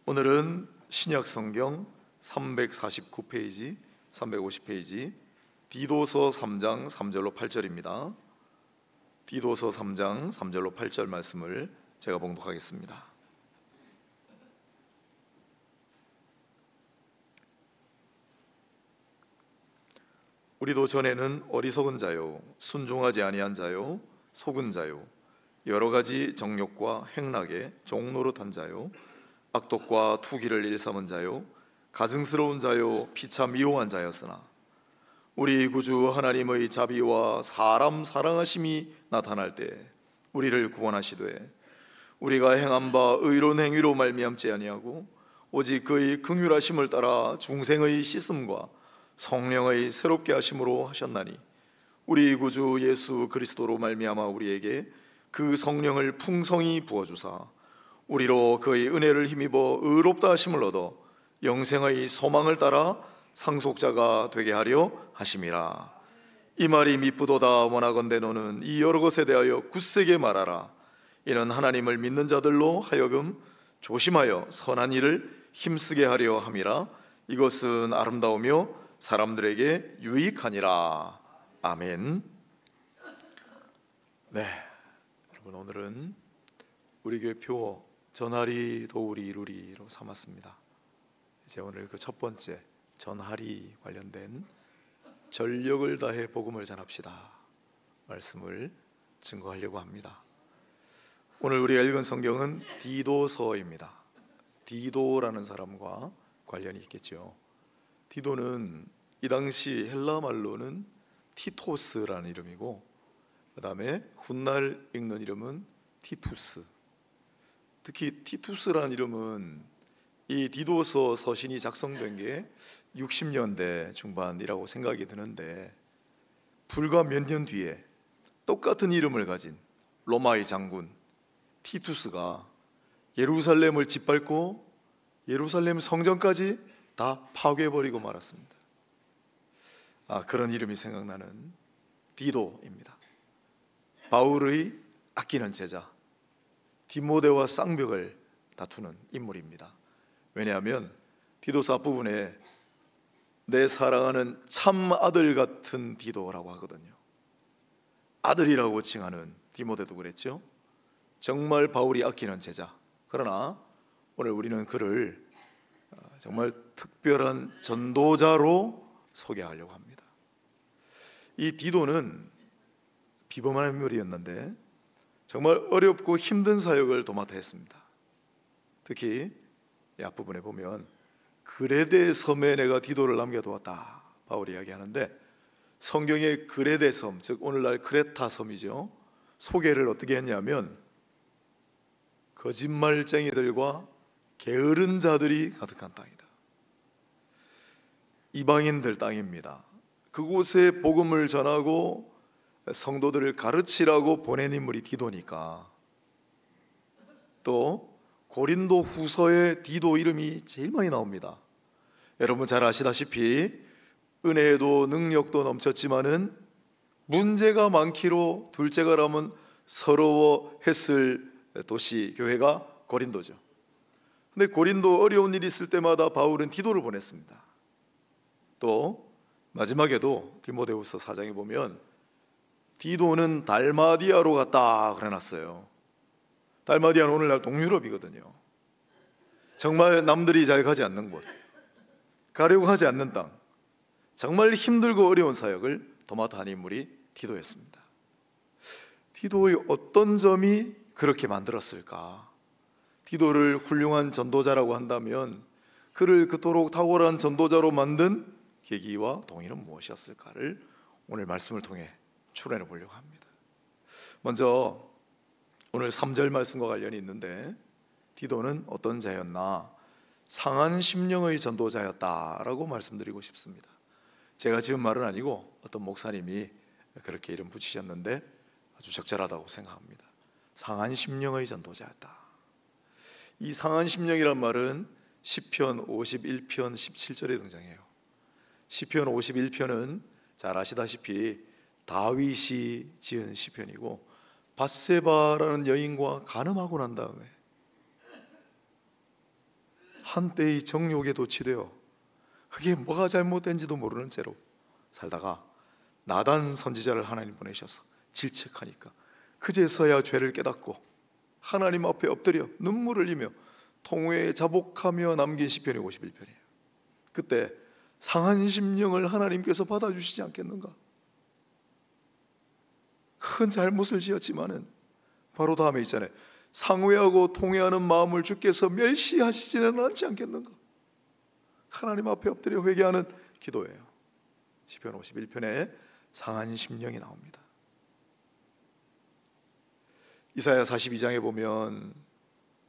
오늘은 신약 성경 349페이지, 350페이지 디도서 3장 3절로 8절입니다. 디도서 3장 3절로 8절 말씀을 제가 봉독하겠습니다. 우리도 전에는 어리석은 자요, 순종하지 아니한 자요, 속은 자요, 여러 가지 정욕과 행락에 종노릇한 자요, 악독과 투기를 일삼은 자요, 가증스러운 자요, 피차 미워한 자였으나 우리 구주 하나님의 자비와 사람 사랑하심이 나타날 때 우리를 구원하시되 우리가 행한 바 의로운 행위로 말미암지 아니하고 오직 그의 긍휼하심을 따라 중생의 씻음과 성령의 새롭게 하심으로 하셨나니 우리 구주 예수 그리스도로 말미암아 우리에게 그 성령을 풍성히 부어주사 우리로 그의 은혜를 힘입어 의롭다 하심을 얻어 영생의 소망을 따라 상속자가 되게 하려 하심이라. 이 말이 미쁘도다. 원하건대 너는 이 여러 것에 대하여 굳세게 말하라. 이는 하나님을 믿는 자들로 하여금 조심하여 선한 일을 힘쓰게 하려 함이라. 이것은 아름다우며 사람들에게 유익하니라. 아멘. 네, 여러분, 오늘은 우리 교회 표 전하리 도우리 이루리로 삼았습니다. 이제 오늘 그 첫 번째 전하리 관련된 전력을 다해 복음을 전합시다 말씀을 증거하려고 합니다. 오늘 우리가 읽은 성경은 디도서입니다. 디도라는 사람과 관련이 있겠죠. 디도는 이 당시 헬라 말로는 티토스라는 이름이고, 그 다음에 훗날 읽는 이름은 티투스. 특히 티투스라는 이름은 이 디도서 서신이 작성된 게 60년대 중반이라고 생각이 드는데, 불과 몇 년 뒤에 똑같은 이름을 가진 로마의 장군 티투스가 예루살렘을 짓밟고 예루살렘 성전까지 다 파괴해버리고 말았습니다. 그런 이름이 생각나는 디도입니다. 바울의 아끼는 제자 디모데와 쌍벽을 다투는 인물입니다. 왜냐하면 디도서 앞부분에 내 사랑하는 참 아들 같은 디도라고 하거든요. 아들이라고 칭하는 디모데도 그랬죠. 정말 바울이 아끼는 제자. 그러나 오늘 우리는 그를 정말 특별한 전도자로 소개하려고 합니다. 이 디도는 비범한 인물이었는데 정말 어렵고 힘든 사역을 도맡아 했습니다. 특히 이 앞부분에 보면 그레데 섬에 내가 디도를 남겨두었다 바울이 이야기하는데, 성경의 그레데 섬, 즉 오늘날 크레타 섬이죠, 소개를 어떻게 했냐면 거짓말쟁이들과 게으른 자들이 가득한 땅이다. 이방인들 땅입니다. 그곳에 복음을 전하고 성도들을 가르치라고 보낸 인물이 디도니까, 또 고린도 후서에 디도 이름이 제일 많이 나옵니다. 여러분 잘 아시다시피 은혜에도 능력도 넘쳤지만은 문제가 많기로 둘째가 라면 서러워했을 도시, 교회가 고린도죠. 근데 고린도 어려운 일이 있을 때마다 바울은 디도를 보냈습니다. 또 마지막에도 디모데후서 4장에 보면 디도는 달마디아로 갔다 그래놨어요. 달마디아는 오늘날 동유럽이거든요. 정말 남들이 잘 가지 않는 곳, 가려고 하지 않는 땅, 정말 힘들고 어려운 사역을 도맡아 한 인물이 디도였습니다. 디도의 어떤 점이 그렇게 만들었을까? 디도를 훌륭한 전도자라고 한다면 그를 그토록 탁월한 전도자로 만든 계기와 동의는 무엇이었을까를 오늘 말씀을 통해 추론해 보려고 합니다. 먼저 오늘 3절 말씀과 관련이 있는데, 디도는 어떤 자였나? 상한 심령의 전도자였다라고 말씀드리고 싶습니다. 제가 지은 말은 아니고 어떤 목사님이 그렇게 이름 붙이셨는데 아주 적절하다고 생각합니다. 상한 심령의 전도자였다. 이 상한 심령이란 말은 시편 51편 17절에 등장해요. 시편 51편은 잘 아시다시피 다윗이 지은 시편이고, 밧세바라는 여인과 간음하고 난 다음에 한때의 정욕에 도취되어 그게 뭐가 잘못된지도 모르는 채로 살다가 나단 선지자를 하나님 보내셔서 질책하니까 그제서야 죄를 깨닫고 하나님 앞에 엎드려 눈물을 흘리며 통회에 자복하며 남긴 시편이 51편이에요. 그때 상한 심령을 하나님께서 받아주시지 않겠는가? 큰 잘못을 지었지만은 바로 다음에 있잖아요. 상회하고 통회하는 마음을 주께서 멸시하시지는 않지 않겠는가? 하나님 앞에 엎드려 회개하는 기도예요. 시편 51편에 상한 심령이 나옵니다. 이사야 42장에 보면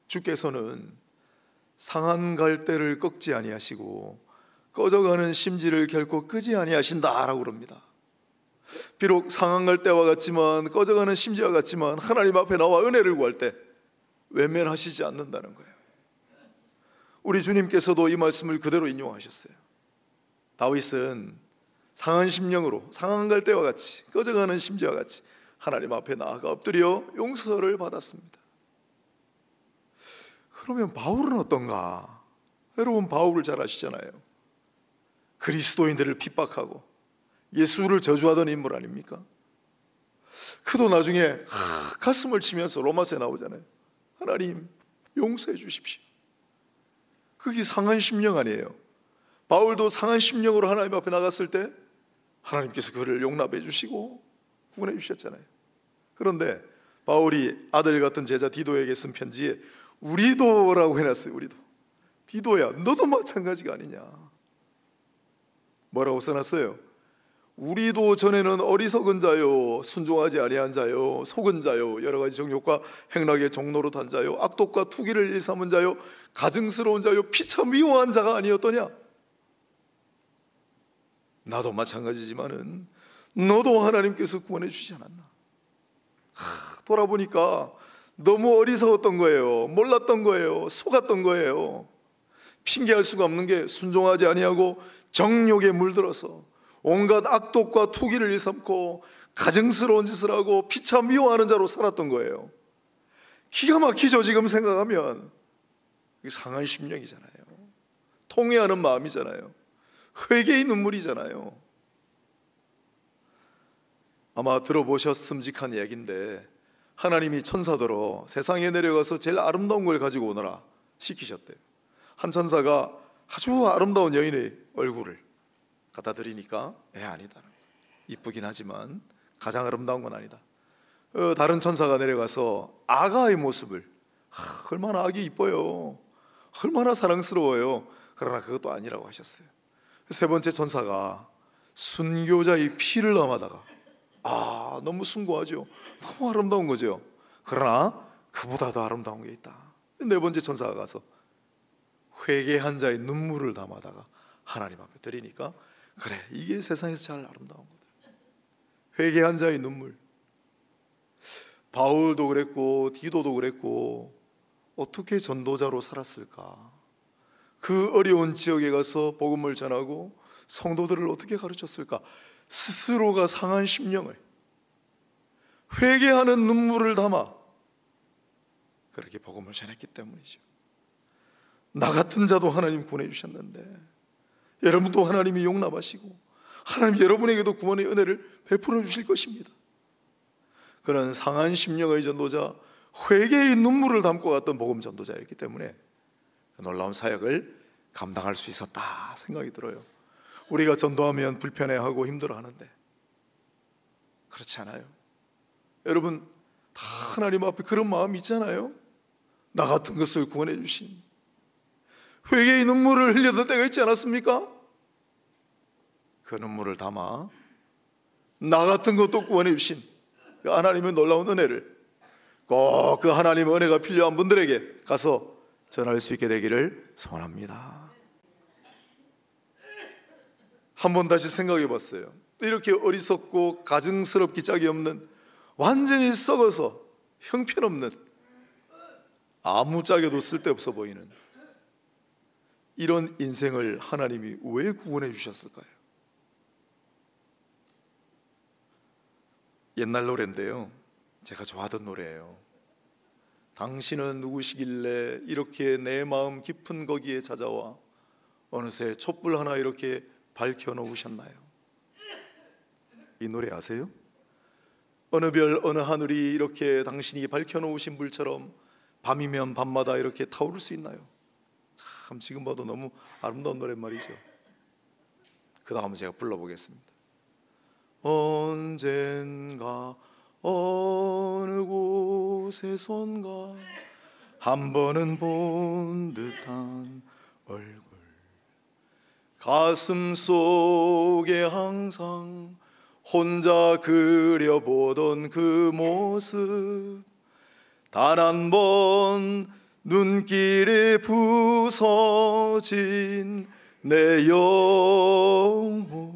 주께서는 상한 갈대를 꺾지 아니하시고 꺼져가는 심지를 결코 끄지 아니하신다라고 그럽니다. 비록 상한 갈대와 같지만 꺼져가는 심지와 같지만 하나님 앞에 나와 은혜를 구할 때 외면하시지 않는다는 거예요. 우리 주님께서도 이 말씀을 그대로 인용하셨어요. 다윗은 상한 심령으로 상한 갈대와 같이 꺼져가는 심지와 같이 하나님 앞에 나아가 엎드려 용서를 받았습니다. 그러면 바울은 어떤가? 여러분 바울을 잘 아시잖아요. 그리스도인들을 핍박하고 예수를 저주하던 인물 아닙니까? 그도 나중에 가슴을 치면서 로마서에 나오잖아요. 하나님 용서해 주십시오. 그게 상한 심령 아니에요? 바울도 상한 심령으로 하나님 앞에 나갔을 때 하나님께서 그를 용납해 주시고 구원해 주셨잖아요. 그런데 바울이 아들 같은 제자 디도에게 쓴 편지에 우리도라고 해놨어요. 우리도. 디도야 너도 마찬가지가 아니냐. 뭐라고 써놨어요? 우리도 전에는 어리석은 자요, 순종하지 아니한 자요, 속은 자요, 여러 가지 정욕과 행락의 종로로 단 자요, 악독과 투기를 일삼은 자요, 가증스러운 자요, 피차 미워한 자가 아니었더냐? 나도 마찬가지지만은 너도 하나님께서 구원해 주시지 않았나? 돌아보니까 너무 어리석었던 거예요. 몰랐던 거예요. 속았던 거예요. 핑계할 수가 없는 게 순종하지 아니하고 정욕에 물들어서 온갖 악독과 투기를 일삼고 가증스러운 짓을 하고 피차 미워하는 자로 살았던 거예요. 기가 막히죠. 지금 생각하면 상한 심령이잖아요. 통회하는 마음이잖아요. 회개의 눈물이잖아요. 아마 들어보셨음직한 이야기인데 하나님이 천사들로 세상에 내려가서 제일 아름다운 걸 가지고 오너라 시키셨대요. 한 천사가 아주 아름다운 여인의 얼굴을 갖다 드리니까 아니다, 이쁘긴 하지만 가장 아름다운 건 아니다. 다른 천사가 내려가서 아가의 모습을, 얼마나 아기 이뻐요, 얼마나 사랑스러워요, 그러나 그것도 아니라고 하셨어요. 세 번째 천사가 순교자의 피를 남아다가 너무 숭고하죠. 너무 아름다운 거죠. 그러나 그보다 더 아름다운 게 있다. 네 번째 천사가 가서 회개한 자의 눈물을 담아다가 하나님 앞에 드리니까 그래, 이게 세상에서 제일 아름다운 거다. 회개한 자의 눈물. 바울도 그랬고 디도도 그랬고 어떻게 전도자로 살았을까? 그 어려운 지역에 가서 복음을 전하고 성도들을 어떻게 가르쳤을까? 스스로가 상한 심령을 회개하는 눈물을 담아 그렇게 복음을 전했기 때문이죠. 나 같은 자도 하나님 구원해 주셨는데 여러분도 하나님이 용납하시고 하나님 여러분에게도 구원의 은혜를 베풀어 주실 것입니다. 그런 상한 심령의 전도자, 회개의 눈물을 담고 갔던 복음 전도자였기 때문에 놀라운 사역을 감당할 수 있었다 생각이 들어요. 우리가 전도하면 불편해하고 힘들어하는데 그렇지 않아요. 여러분 다 하나님 앞에 그런 마음이 있잖아요. 나 같은 것을 구원해 주신, 회개의 눈물을 흘렸던 때가 있지 않았습니까? 그 눈물을 담아 나 같은 것도 구원해 주신 그 하나님의 놀라운 은혜를 꼭 그 하나님의 은혜가 필요한 분들에게 가서 전할 수 있게 되기를 소원합니다. 한번 다시 생각해 봤어요. 이렇게 어리석고 가증스럽기 짝이 없는, 완전히 썩어서 형편없는, 아무짝에도 쓸데없어 보이는 이런 인생을 하나님이 왜 구원해 주셨을까요? 옛날 노래인데요, 제가 좋아하던 노래예요. 당신은 누구시길래 이렇게 내 마음 깊은 거기에 찾아와 어느새 촛불 하나 이렇게 밝혀놓으셨나요? 이 노래 아세요? 어느 별 어느 하늘이 이렇게 당신이 밝혀놓으신 불처럼 밤이면 밤마다 이렇게 타오를 수 있나요? 참 지금 봐도 너무 아름다운 노랫말이죠. 그 다음은 제가 불러보겠습니다. 언젠가 어느 곳에선가 한 번은 본 듯한 얼굴, 가슴 속에 항상 혼자 그려보던 그 모습, 단 한 번 눈길에 부서진 내 영혼,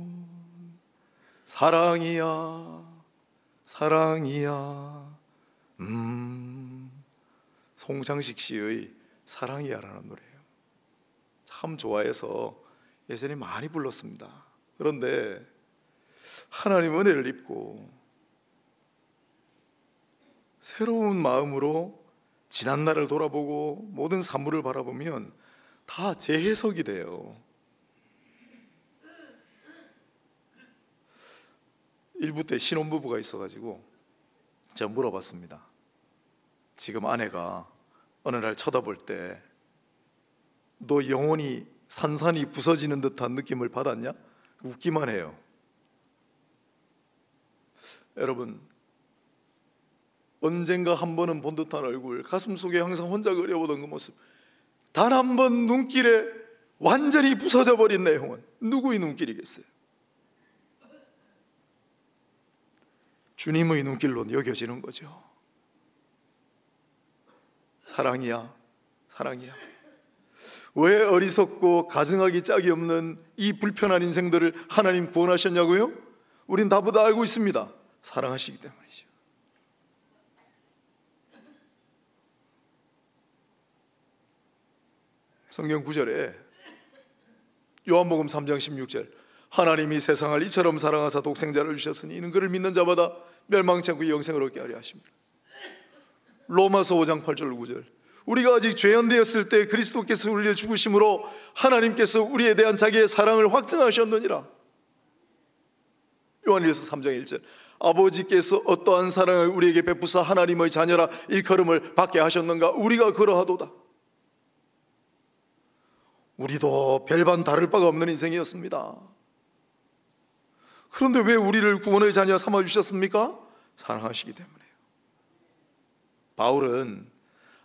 사랑이야 사랑이야. 송창식 씨의 사랑이야라는 노래예요. 참 좋아해서 예전에 많이 불렀습니다. 그런데 하나님 은혜를 입고 새로운 마음으로 지난 날을 돌아보고 모든 사물을 바라보면 다 재해석이 돼요. 일부 때 신혼부부가 있어가지고 제가 물어봤습니다. 지금 아내가 어느 날 쳐다볼 때 너 영혼이 산산이 부서지는 듯한 느낌을 받았냐? 웃기만 해요. 여러분, 언젠가 한 번은 본 듯한 얼굴, 가슴 속에 항상 혼자 그려보던 그 모습, 단 한 번 눈길에 완전히 부서져 버린 내 영혼, 누구의 눈길이겠어요? 주님의 눈길로 여겨지는 거죠. 사랑이야 사랑이야. 왜 어리석고 가증하기 짝이 없는 이 불편한 인생들을 하나님 구원하셨냐고요? 우린 다보다 알고 있습니다. 사랑하시기 때문이죠. 성경 9절에 요한복음 3장 16절, 하나님이 세상을 이처럼 사랑하사 독생자를 주셨으니 이는 그를 믿는 자마다 멸망치 않고 영생을 얻게 하려 하십니다. 로마서 5장 8절 9절, 우리가 아직 죄인되었을 때 그리스도께서 우리를 죽으심으로 하나님께서 우리에 대한 자기의 사랑을 확증하셨느니라. 요한일서 3장 1절, 아버지께서 어떠한 사랑을 우리에게 베푸사 하나님의 자녀라 일컬음을 받게 하셨는가? 우리가 그러하도다. 우리도 별반 다를 바가 없는 인생이었습니다. 그런데 왜 우리를 구원의 자녀 삼아주셨습니까? 사랑하시기 때문에요. 바울은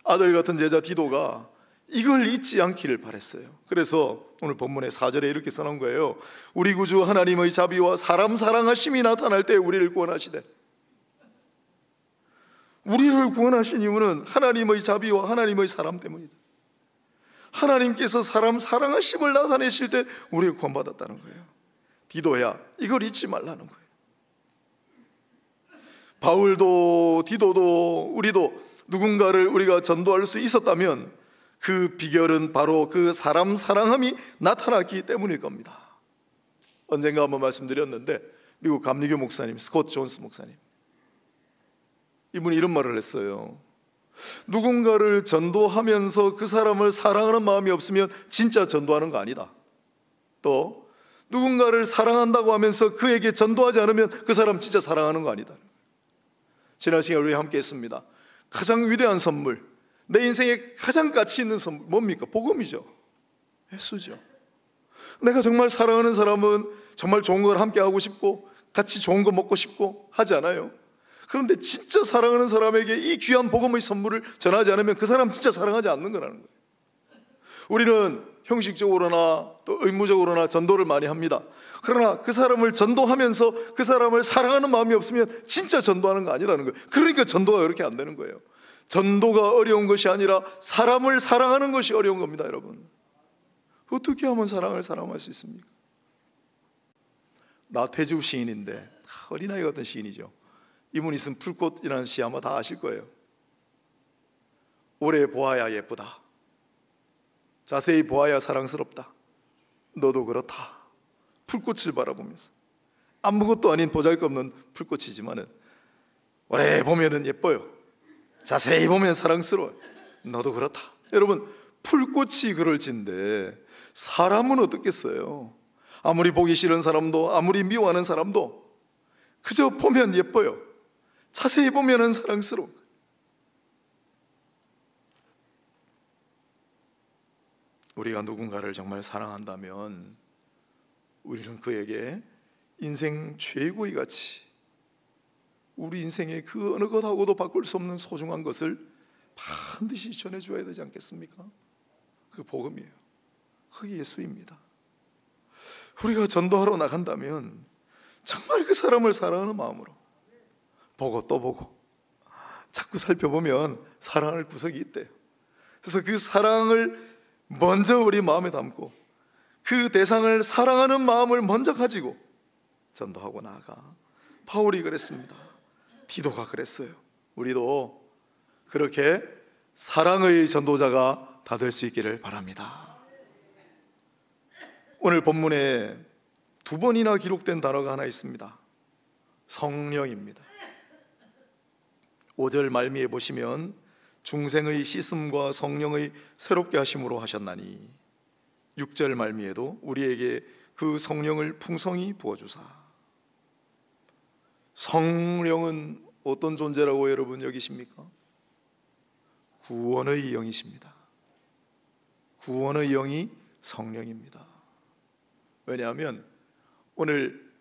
아들 같은 제자 디도가 이걸 잊지 않기를 바랬어요. 그래서 오늘 본문의 4절에 이렇게 써놓은 거예요. 우리 구주 하나님의 자비와 사람 사랑하심이 나타날 때 우리를 구원하시되. 우리를 구원하신 이유는 하나님의 자비와 하나님의 사람 때문이다. 하나님께서 사람 사랑하심을 나타내실 때 우리가 구원받았다는 거예요. 디도야, 이걸 잊지 말라는 거예요. 바울도 디도도 우리도 누군가를 우리가 전도할 수 있었다면 그 비결은 바로 그 사람 사랑함이 나타났기 때문일 겁니다. 언젠가 한번 말씀드렸는데 미국 감리교 목사님 스콧 존스 목사님, 이분이 이런 말을 했어요. 누군가를 전도하면서 그 사람을 사랑하는 마음이 없으면 진짜 전도하는 거 아니다. 또 누군가를 사랑한다고 하면서 그에게 전도하지 않으면 그 사람 진짜 사랑하는 거 아니다. 지난 시간에 우리 함께 했습니다. 가장 위대한 선물, 내 인생에 가장 가치 있는 선물 뭡니까? 복음이죠. 예수죠. 내가 정말 사랑하는 사람은 정말 좋은 걸 함께 하고 싶고 같이 좋은 거 먹고 싶고 하지 않아요? 그런데 진짜 사랑하는 사람에게 이 귀한 복음의 선물을 전하지 않으면 그 사람 진짜 사랑하지 않는 거라는 거예요. 우리는 형식적으로나 또 의무적으로나 전도를 많이 합니다. 그러나 그 사람을 전도하면서 그 사람을 사랑하는 마음이 없으면 진짜 전도하는 거 아니라는 거예요. 그러니까 전도가 그렇게 안 되는 거예요. 전도가 어려운 것이 아니라 사람을 사랑하는 것이 어려운 겁니다, 여러분. 어떻게 하면 사랑을 사랑할 수 있습니까? 나태주 시인인데 어린아이 같은 시인이죠. 이분이 쓴 풀꽃이라는 시 아마 다 아실 거예요. 오래 보아야 예쁘다, 자세히 보아야 사랑스럽다, 너도 그렇다. 풀꽃을 바라보면서 아무것도 아닌 보잘것없는 풀꽃이지만은 오래 보면은 예뻐요. 자세히 보면 사랑스러워요. 너도 그렇다. 여러분, 풀꽃이 그럴 진데 사람은 어떻겠어요? 아무리 보기 싫은 사람도, 아무리 미워하는 사람도 그저 보면 예뻐요. 자세히 보면 사랑스러워. 우리가 누군가를 정말 사랑한다면 우리는 그에게 인생 최고의 가치, 우리 인생의 그 어느 것하고도 바꿀 수 없는 소중한 것을 반드시 전해줘야 되지 않겠습니까? 그 복음이에요. 그게 예수입니다. 우리가 전도하러 나간다면 정말 그 사람을 사랑하는 마음으로 보고 또 보고 자꾸 살펴보면 사랑할 구석이 있대요. 그래서 그 사랑을 먼저 우리 마음에 담고 그 대상을 사랑하는 마음을 먼저 가지고 전도하고 나아가. 바울이 그랬습니다. 디도가 그랬어요. 우리도 그렇게 사랑의 전도자가 다 될 수 있기를 바랍니다. 오늘 본문에 2번이나 기록된 단어가 하나 있습니다. 성령입니다. 5절 말미에 보시면 중생의 씻음과 성령의 새롭게 하심으로 하셨나니, 6절 말미에도 우리에게 그 성령을 풍성히 부어주사. 성령은 어떤 존재라고 여러분 여기십니까? 구원의 영이십니다. 구원의 영이 성령입니다. 왜냐하면 오늘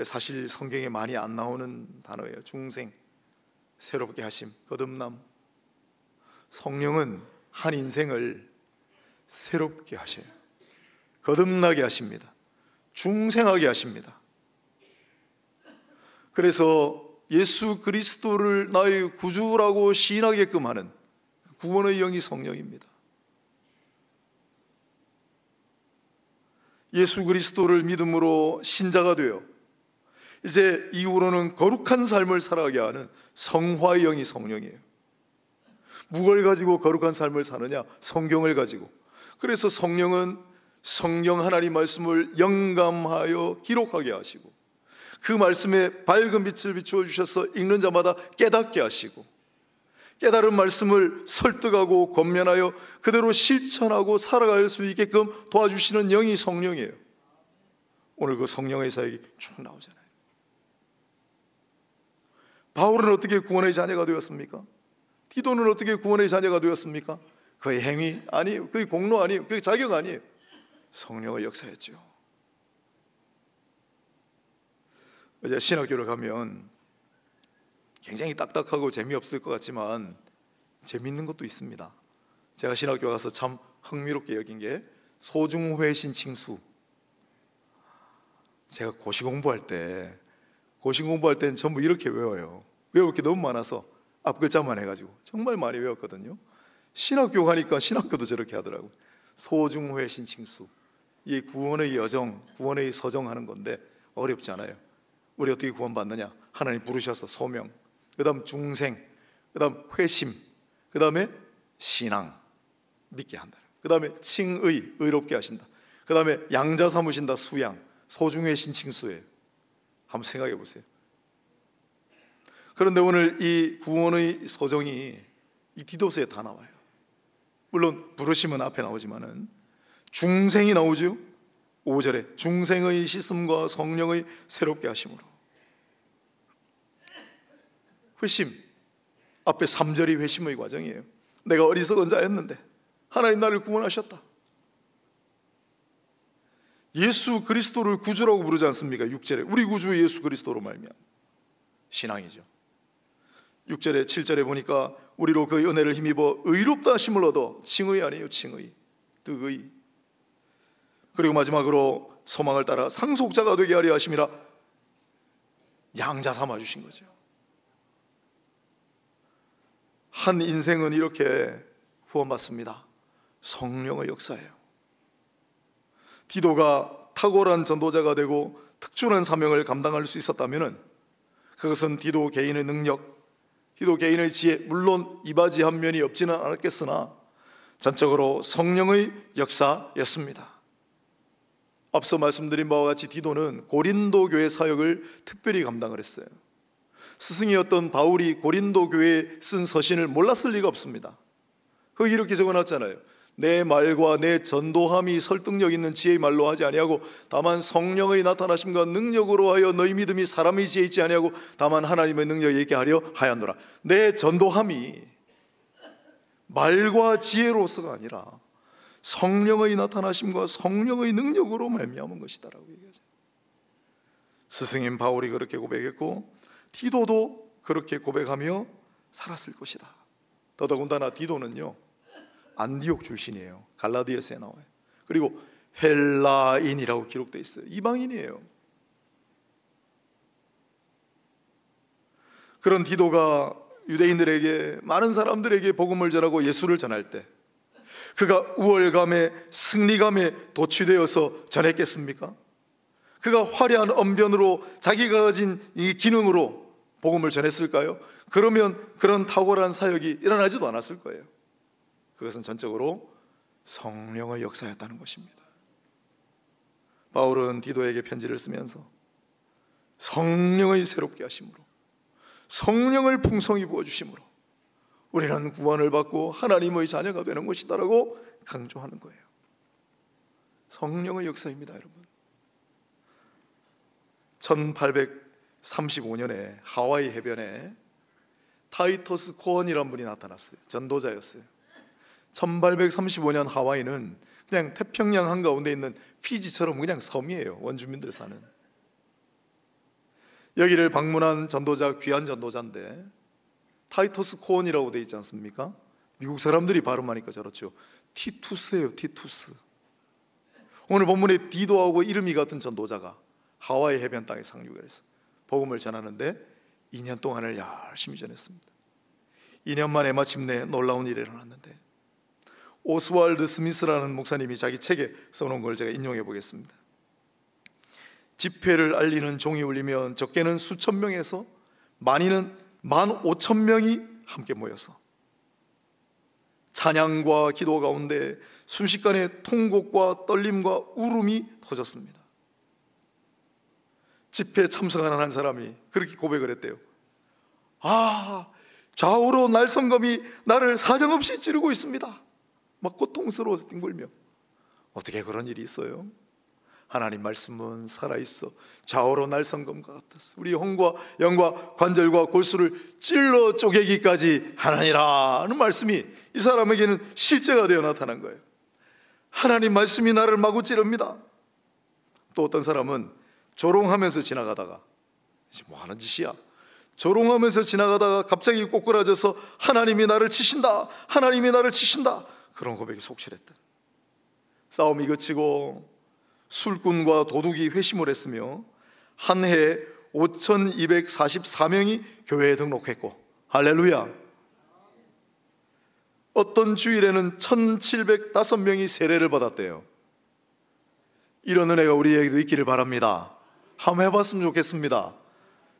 사실 성경에 많이 안 나오는 단어예요. 중생, 새롭게 하심, 거듭남. 성령은 한 인생을 새롭게 하셔요. 거듭나게 하십니다. 중생하게 하십니다. 그래서 예수 그리스도를 나의 구주라고 시인하게끔 하는 구원의 영이 성령입니다. 예수 그리스도를 믿음으로 신자가 되어 이제 이후로는 거룩한 삶을 살아가게 하는 성화의 영이 성령이에요. 무엇을 가지고 거룩한 삶을 사느냐? 성경을 가지고. 그래서 성령은 성경 하나님 말씀을 영감하여 기록하게 하시고 그 말씀에 밝은 빛을 비추어 주셔서 읽는 자마다 깨닫게 하시고 깨달은 말씀을 설득하고 권면하여 그대로 실천하고 살아갈 수 있게끔 도와주시는 영이 성령이에요. 오늘 그 성령의 사역이 쭉 나오잖아요. 바울은 어떻게 구원의 자녀가 되었습니까? 디도는 어떻게 구원의 자녀가 되었습니까? 그의 행위 아니에요. 그의 공로 아니에요. 그의 자격 아니에요. 성령의 역사였죠. 이제 신학교를 가면 굉장히 딱딱하고 재미없을 것 같지만 재미있는 것도 있습니다. 제가 신학교 가서 참 흥미롭게 여긴 게 소중회신 칭수. 제가 고시 공부할 때는 전부 이렇게 외워요. 외울 게 너무 많아서 앞글자만 해가지고 정말 많이 외웠거든요. 신학교 가니까 신학교도 저렇게 하더라고요. 소중회신 칭수. 이 구원의 여정, 구원의 서정하는 건데 어렵지 않아요. 우리 어떻게 구원받느냐? 하나님 부르셔서 소명, 그 다음 중생, 그 다음 회심, 그 다음에 신앙, 믿게 한다. 그 다음에 칭의, 의롭게 하신다. 그 다음에 양자 삼으신다, 수양, 소중회신 칭수예요. 한번 생각해 보세요. 그런데 오늘 이 구원의 서정이 이 디도서에 다 나와요. 물론 부르심은 앞에 나오지만은 중생이 나오죠. 5절에 중생의 씻음과 성령의 새롭게 하심으로. 회심, 앞에 3절이 회심의 과정이에요. 내가 어리석은 자였는데 하나님 나를 구원하셨다. 예수 그리스도를 구주라고 부르지 않습니까? 6절에 우리 구주 예수 그리스도로 말미암아. 신앙이죠. 6절에 7절에 보니까 우리로 그 은혜를 힘입어 의롭다 하심을 얻어. 칭의 아니에요. 칭의, 득의. 그리고 마지막으로 소망을 따라 상속자가 되게 하려 하심이라. 양자 삼아 주신 거죠. 한 인생은 이렇게 후원받습니다. 성령의 역사예요. 디도가 탁월한 전도자가 되고 특출한 사명을 감당할 수 있었다면 그것은 디도 개인의 능력, 디도 개인의 지혜, 물론 이바지한 면이 없지는 않았겠으나 전적으로 성령의 역사였습니다. 앞서 말씀드린 바와 같이 디도는 고린도 교회 사역을 특별히 감당을 했어요. 스승이었던 바울이 고린도 교회에 쓴 서신을 몰랐을 리가 없습니다. 거기 이렇게 적어놨잖아요. 내 말과 내 전도함이 설득력 있는 지혜의 말로 하지 아니하고 다만 성령의 나타나심과 능력으로 하여 너희 믿음이 사람의 지혜에 있지 아니하고 다만 하나님의 능력에 있게 하려 하였노라. 내 전도함이 말과 지혜로서가 아니라 성령의 나타나심과 성령의 능력으로 말미암은 것이다라고 얘기하죠. 스승인 바울이 그렇게 고백했고 디도도 그렇게 고백하며 살았을 것이다. 더더군다나 디도는요 안디옥 출신이에요. 갈라디아서에 나와요. 그리고 헬라인이라고 기록되어 있어요. 이방인이에요. 그런 디도가 유대인들에게, 많은 사람들에게 복음을 전하고 예수를 전할 때 그가 우월감에 승리감에 도취되어서 전했겠습니까? 그가 화려한 언변으로 자기가 가진 이 기능으로 복음을 전했을까요? 그러면 그런 탁월한 사역이 일어나지도 않았을 거예요. 그것은 전적으로 성령의 역사였다는 것입니다. 바울은 디도에게 편지를 쓰면서 성령의 새롭게 하심으로, 성령을 풍성히 부어주심으로 우리는 구원을 받고 하나님의 자녀가 되는 것이다라고 강조하는 거예요. 성령의 역사입니다, 여러분. 1835년에 하와이 해변에 타이터스 코언이라는 분이 나타났어요. 전도자였어요. 1835년 하와이는 그냥 태평양 한가운데 있는 피지처럼 그냥 섬이에요. 원주민들 사는. 여기를 방문한 전도자, 귀한 전도자인데 타이터스 코언이라고 되어 있지 않습니까? 미국 사람들이 발음하니까 저렇죠. 티투스예요, 티투스. 오늘 본문에 디도하고 이름이 같은 전도자가 하와이 해변 땅에 상륙을 해서 복음을 전하는데 2년 동안을 열심히 전했습니다. 2년 만에 마침내 놀라운 일이 일어났는데 오스왈드 스미스라는 목사님이 자기 책에 써놓은 걸 제가 인용해 보겠습니다. 집회를 알리는 종이 울리면 적게는 수천 명에서 많이는 15,000명이 함께 모여서 찬양과 기도 가운데 순식간에 통곡과 떨림과 울음이 터졌습니다. 집회에 참석하는 한 사람이 그렇게 고백을 했대요. 좌우로 날성검이 나를 사정없이 찌르고 있습니다. 막 고통스러워서 뒹굴며. 어떻게 그런 일이 있어요? 하나님 말씀은 살아있어 좌우로 날성검과 같았어. 우리 혼과 영과 관절과 골수를 찔러 쪼개기까지 하나니라는 말씀이 이 사람에게는 실제가 되어 나타난 거예요. 하나님 말씀이 나를 마구 찌릅니다. 또 어떤 사람은 조롱하면서 지나가다가 뭐 하는 짓이야? 조롱하면서 지나가다가 갑자기 꼬꾸라져서 하나님이 나를 치신다, 하나님이 나를 치신다, 그런 고백이 속출했다. 싸움이 그치고 술꾼과 도둑이 회심을 했으며 한 해에 5,244명이 교회에 등록했고, 할렐루야. 어떤 주일에는 1,705명이 세례를 받았대요. 이런 은혜가 우리에게도 있기를 바랍니다. 한번 해봤으면 좋겠습니다.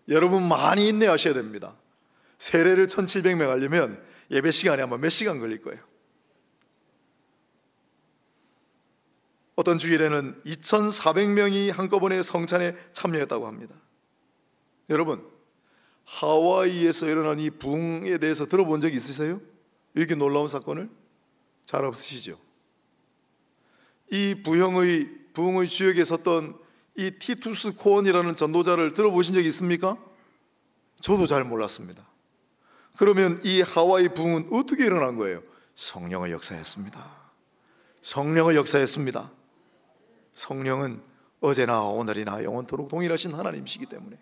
여러분 많이 인내하셔야 됩니다. 세례를 1,700명 하려면 예배 시간에 아마 몇 시간 걸릴 거예요. 어떤 주일에는 2,400명이 한꺼번에 성찬에 참여했다고 합니다. 여러분, 하와이에서 일어난 이 부흥에 대해서 들어본 적 있으세요? 이렇게 놀라운 사건을? 잘 없으시죠? 이 부흥의 주역에 섰던 이 티투스 코언이라는 전도자를 들어보신 적 있습니까? 저도 잘 몰랐습니다. 그러면 이 하와이 부흥은 어떻게 일어난 거예요? 성령의 역사였습니다. 성령의 역사였습니다. 성령은 어제나 오늘이나 영원토록 동일하신 하나님이시기 때문에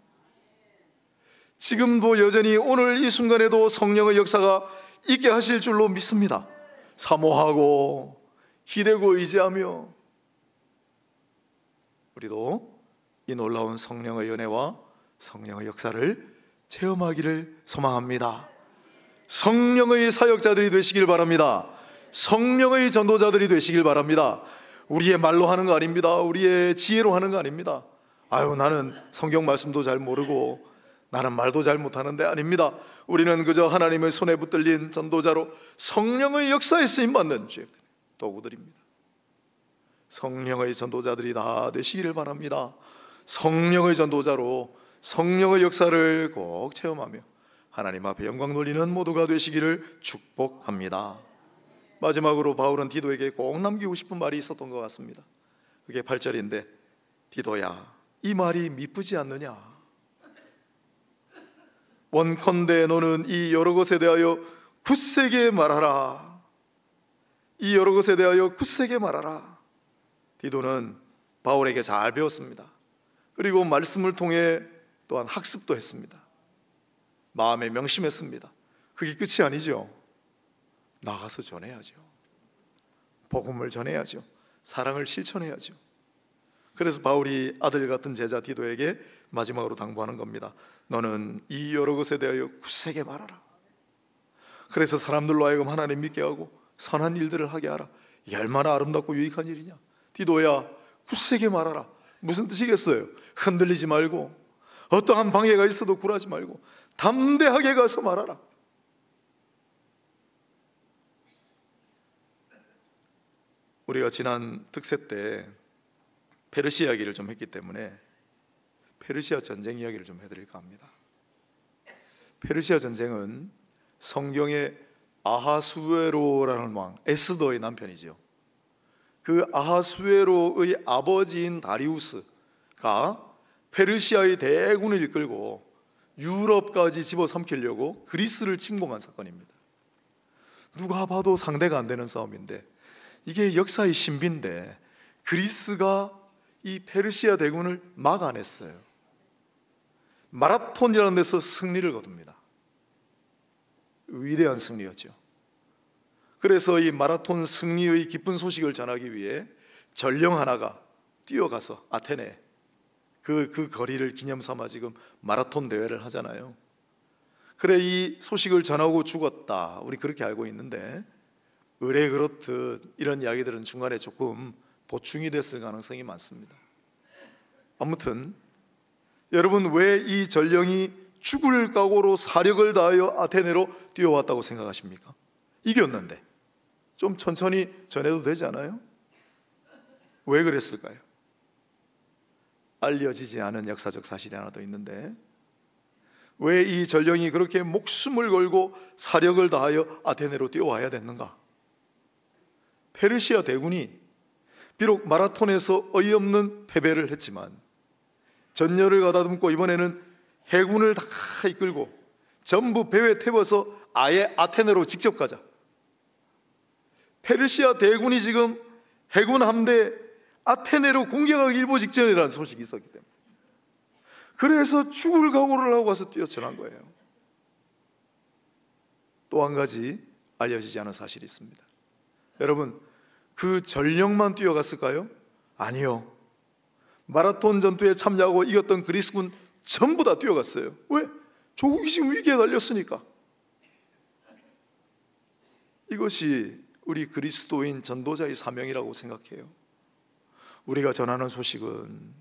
지금도 여전히 오늘 이 순간에도 성령의 역사가 있게 하실 줄로 믿습니다. 사모하고 기대고 의지하며 우리도 이 놀라운 성령의 은혜와 성령의 역사를 체험하기를 소망합니다. 성령의 사역자들이 되시길 바랍니다. 성령의 전도자들이 되시길 바랍니다. 우리의 말로 하는 거 아닙니다. 우리의 지혜로 하는 거 아닙니다. 나는 성경 말씀도 잘 모르고 나는 말도 잘 못하는데, 아닙니다. 우리는 그저 하나님의 손에 붙들린 전도자로 성령의 역사에 쓰임받는 도구들입니다. 성령의 전도자들이 다 되시기를 바랍니다. 성령의 전도자로 성령의 역사를 꼭 체험하며 하나님 앞에 영광 돌리는 모두가 되시기를 축복합니다. 마지막으로 바울은 디도에게 꼭 남기고 싶은 말이 있었던 것 같습니다. 그게 8절인데, 디도야, 이 말이 미쁘지 않느냐? 원컨대 너는 이 여러 것에 대하여 굳세게 말하라. 이 여러 것에 대하여 굳세게 말하라. 디도는 바울에게 잘 배웠습니다. 그리고 말씀을 통해 또한 학습도 했습니다. 마음에 명심했습니다. 그게 끝이 아니죠. 나가서 전해야죠. 복음을 전해야죠. 사랑을 실천해야죠. 그래서 바울이 아들 같은 제자 디도에게 마지막으로 당부하는 겁니다. 너는 이 여러 것에 대하여 굳세게 말하라. 그래서 사람들로 하여금 하나님 믿게 하고 선한 일들을 하게 하라. 이게 얼마나 아름답고 유익한 일이냐. 디도야, 굳세게 말하라. 무슨 뜻이겠어요? 흔들리지 말고, 어떠한 방해가 있어도 굴하지 말고 담대하게 가서 말하라. 우리가 지난 특세 때 페르시아 이야기를 좀 했기 때문에 페르시아 전쟁 이야기를 좀 해드릴까 합니다. 페르시아 전쟁은 성경의 아하수에로라는 왕, 에스더의 남편이죠. 그 아하수에로의 아버지인 다리우스가 페르시아의 대군을 이끌고 유럽까지 집어삼키려고 그리스를 침공한 사건입니다. 누가 봐도 상대가 안 되는 싸움인데, 이게 역사의 신비인데 그리스가 이 페르시아 대군을 막아냈어요. 마라톤이라는 데서 승리를 거둡니다. 위대한 승리였죠. 그래서 이 마라톤 승리의 기쁜 소식을 전하기 위해 전령 하나가 뛰어가서 아테네, 그 거리를 기념삼아 지금 마라톤 대회를 하잖아요. 그래, 이 소식을 전하고 죽었다, 우리 그렇게 알고 있는데, 의뢰 그렇듯 이런 이야기들은 중간에 조금 보충이 됐을 가능성이 많습니다. 아무튼 여러분, 왜 이 전령이 죽을 각오로 사력을 다하여 아테네로 뛰어왔다고 생각하십니까? 이겼는데. 좀 천천히 전해도 되지 않아요? 왜 그랬을까요? 알려지지 않은 역사적 사실이 하나 더 있는데, 왜 이 전령이 그렇게 목숨을 걸고 사력을 다하여 아테네로 뛰어와야 됐는가? 페르시아 대군이 비록 마라톤에서 어이없는 패배를 했지만 전열을 가다듬고 이번에는 해군을 다 이끌고 전부 배에 태워서 아예 아테네로 직접 가자. 페르시아 대군이 지금 해군 함대 아테네로 공격하기 일보 직전이라는 소식이 있었기 때문에, 그래서 죽을 각오를 하고 가서 뛰어전한 거예요. 또 한 가지 알려지지 않은 사실이 있습니다. 여러분, 그 전령만 뛰어갔을까요? 아니요. 마라톤 전투에 참여하고 이겼던 그리스군 전부 다 뛰어갔어요. 왜? 조국이 지금 위기에 달렸으니까. 이것이 우리 그리스도인 전도자의 사명이라고 생각해요. 우리가 전하는 소식은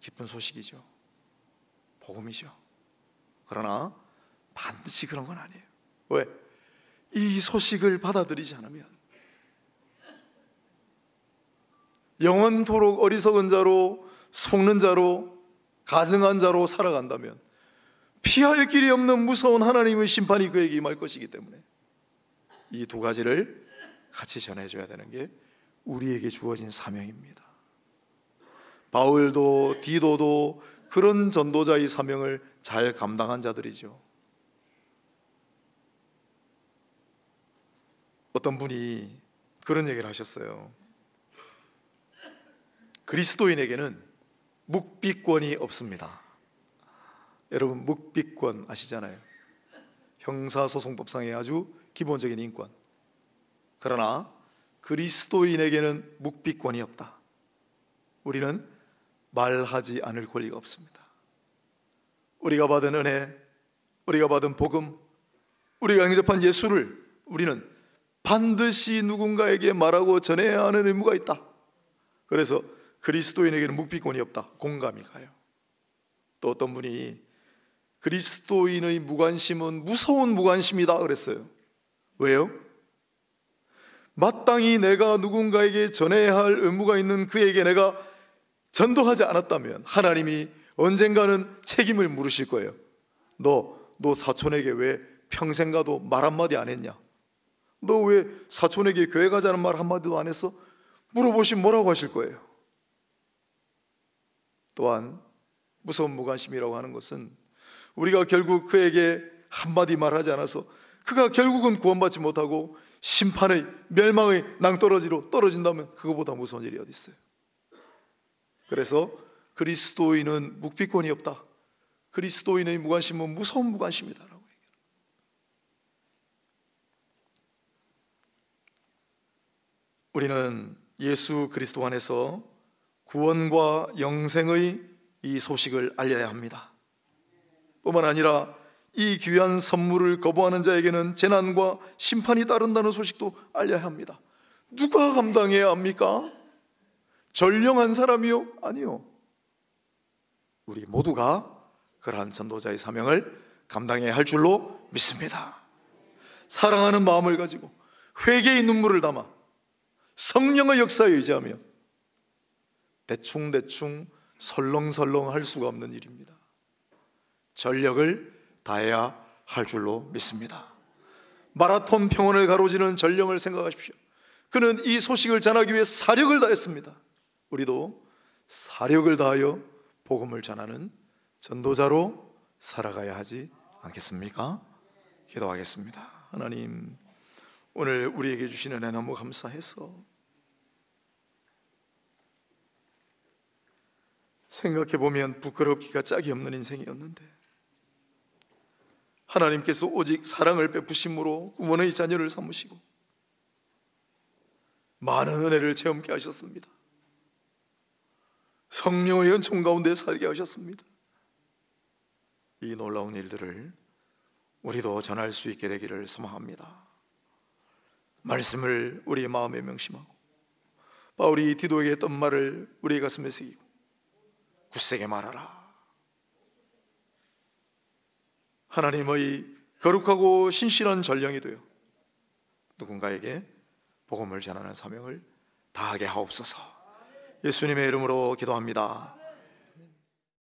기쁜 소식이죠. 복음이죠. 그러나 반드시 그런 건 아니에요. 왜? 이 소식을 받아들이지 않으면 영원토록 어리석은 자로, 속는 자로, 가증한 자로 살아간다면 피할 길이 없는 무서운 하나님의 심판이 그에게 임할 것이기 때문에 이 두 가지를 같이 전해줘야 되는 게 우리에게 주어진 사명입니다. 바울도 디도도 그런 전도자의 사명을 잘 감당한 자들이죠. 어떤 분이 그런 얘기를 하셨어요. 그리스도인에게는 묵비권이 없습니다. 여러분, 묵비권 아시잖아요. 형사소송법상의 아주 기본적인 인권. 그러나 그리스도인에게는 묵비권이 없다. 우리는 말하지 않을 권리가 없습니다. 우리가 받은 은혜, 우리가 받은 복음, 우리가 영접한 예수를 우리는 반드시 누군가에게 말하고 전해야 하는 의무가 있다. 그래서 그리스도인에게는 묵비권이 없다. 공감이 가요. 또 어떤 분이 그리스도인의 무관심은 무서운 무관심이다 그랬어요. 왜요? 마땅히 내가 누군가에게 전해야 할 의무가 있는 그에게 내가 전도하지 않았다면 하나님이 언젠가는 책임을 물으실 거예요. 너 사촌에게 왜 평생 가도 말 한마디 안 했냐? 너 왜 사촌에게 교회 가자는 말 한마디도 안 했어? 물어보시면 뭐라고 하실 거예요? 또한 무서운 무관심이라고 하는 것은 우리가 결국 그에게 한마디 말하지 않아서 그가 결국은 구원받지 못하고 심판의 멸망의 낭떠러지로 떨어진다면 그거보다 무서운 일이 어디 있어요? 그래서 그리스도인은 묵비권이 없다. 그리스도인의 무관심은 무서운 무관심이다라고 얘기해요. 우리는 예수 그리스도 안에서 구원과 영생의 이 소식을 알려야 합니다. 뿐만 아니라 이 귀한 선물을 거부하는 자에게는 재난과 심판이 따른다는 소식도 알려야 합니다. 누가 감당해야 합니까? 전령한 사람이요? 아니요. 우리 모두가 그러한 전도자의 사명을 감당해야 할 줄로 믿습니다. 사랑하는 마음을 가지고 회개의 눈물을 담아 성령의 역사에 의지하며 대충 설렁설렁 할 수가 없는 일입니다. 전력을 다해야 할 줄로 믿습니다. 마라톤 평원을 가로지는 전령을 생각하십시오. 그는 이 소식을 전하기 위해 사력을 다했습니다. 우리도 사력을 다하여 복음을 전하는 전도자로 살아가야 하지 않겠습니까? 기도하겠습니다. 하나님, 오늘 우리에게 주신 은혜 너무 감사해서 생각해보면 부끄럽기가 짝이 없는 인생이었는데 하나님께서 오직 사랑을 베푸심으로 구원의 자녀를 삼으시고 많은 은혜를 체험케 하셨습니다. 성령의 은총 가운데 살게 하셨습니다. 이 놀라운 일들을 우리도 전할 수 있게 되기를 소망합니다. 말씀을 우리의 마음에 명심하고 바울이 디도에게 했던 말을 우리의 가슴에 새기고 굳세게 말하라. 하나님의 거룩하고 신실한 전령이 되어 누군가에게 복음을 전하는 사명을 다하게 하옵소서. 예수님의 이름으로 기도합니다.